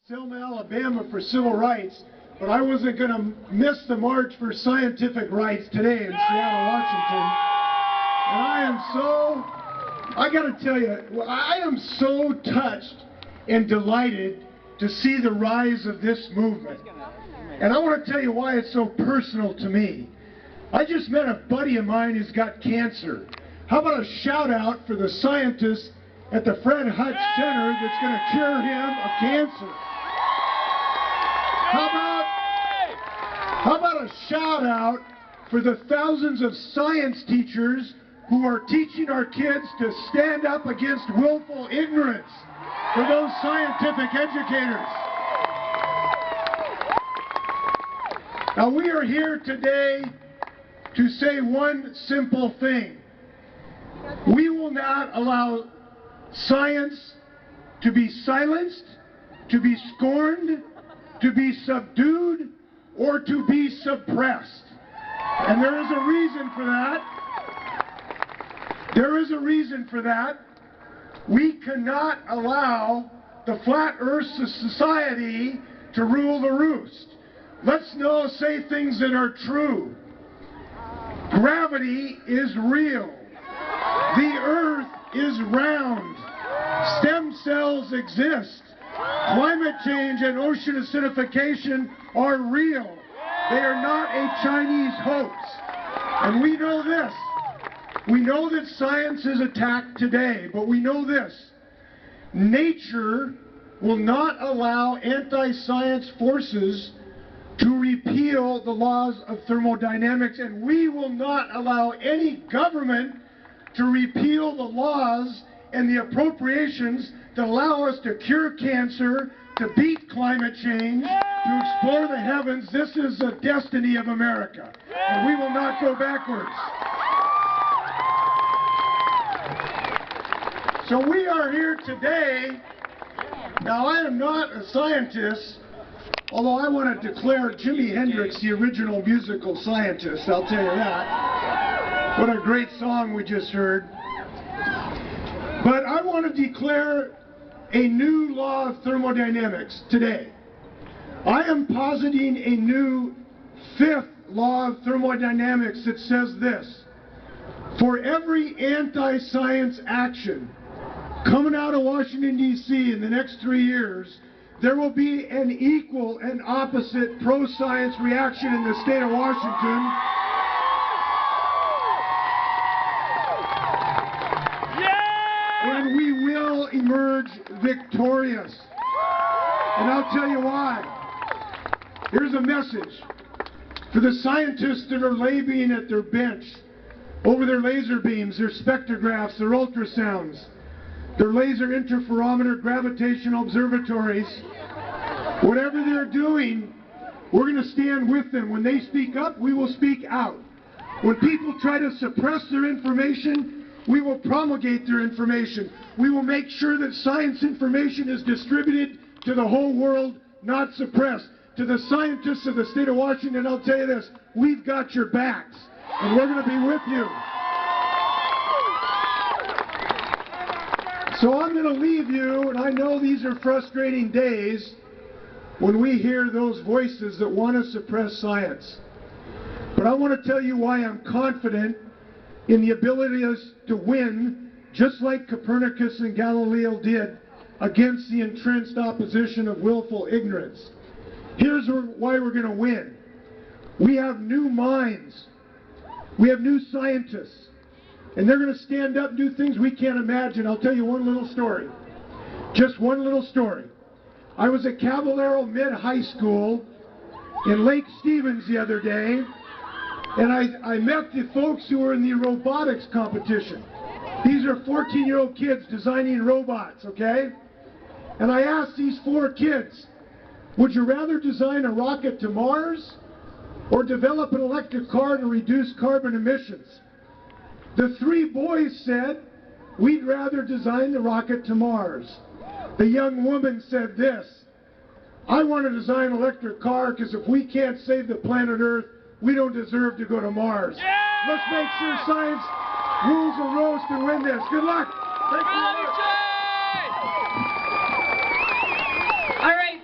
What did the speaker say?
Selma, Alabama for civil rights, but I wasn't going to miss the March for Scientific Rights today in Seattle, Washington. And I got to tell you, I am so touched and delighted to see the rise of this movement. And I want to tell you why it's so personal to me. I just met a buddy of mine who's got cancer. How about a shout out for the scientists at the Fred Hutch Center that's going to cure him of cancer? How about a shout out for the thousands of science teachers who are teaching our kids to stand up against willful ignorance, for those scientific educators. Now we are here today to say one simple thing. We will not allow science to be silenced, to be scorned, to be subdued, or to be suppressed. And there is a reason for that. There is a reason for that. We cannot allow the Flat Earth Society to rule the roost. Let's say things that are true. Gravity is real. The Earth is round. Stem cells exist. Climate change and ocean acidification are real. They are not a Chinese hoax. And we know this. We know that science is attacked today, but we know this. Nature will not allow anti-science forces to repeal the laws of thermodynamics, and we will not allow any government to repeal the laws and the appropriations that allow us to cure cancer, to beat climate change, to explore the heavens. This is the destiny of America, and we will not go backwards. So we are here today. Now, I am not a scientist, although I want to declare Jimi Hendrix the original musical scientist, I'll tell you that. What a great song we just heard. But I want to declare a new law of thermodynamics today. I am positing a new fifth law of thermodynamics that says this: for every anti-science action coming out of Washington, D.C. in the next 3 years, there will be an equal and opposite pro-science reaction in the state of Washington. And we will emerge victorious. And I'll tell you why. Here's a message for the scientists that are laboring at their bench, over their laser beams, their spectrographs, their ultrasounds, their laser interferometer gravitational observatories. Whatever they're doing, we're going to stand with them. When they speak up, we will speak out. When people try to suppress their information, we will promulgate their information. We will make sure that science information is distributed to the whole world, not suppressed. To the scientists of the state of Washington, I'll tell you this: we've got your backs, and we're going to be with you. So I'm going to leave you, and I know these are frustrating days when we hear those voices that want to suppress science. But I want to tell you why I'm confident in the ability to win, just like Copernicus and Galileo did, against the entrenched opposition of willful ignorance. Here's why we're going to win. We have new minds. We have new scientists. And they're going to stand up and do things we can't imagine. I'll tell you one little story. Just one little story. I was at Caballero Mid-High School in Lake Stevens the other day, and I met the folks who were in the robotics competition. These are 14-year-old kids designing robots, okay? And I asked these 4 kids, would you rather design a rocket to Mars or develop an electric car to reduce carbon emissions? The 3 boys said, we'd rather design the rocket to Mars. The young woman said this: I want to design an electric car because if we can't save the planet Earth, we don't deserve to go to Mars. Yeah! Let's make sure science rules the roast and win this. Good luck. Thank you. All right.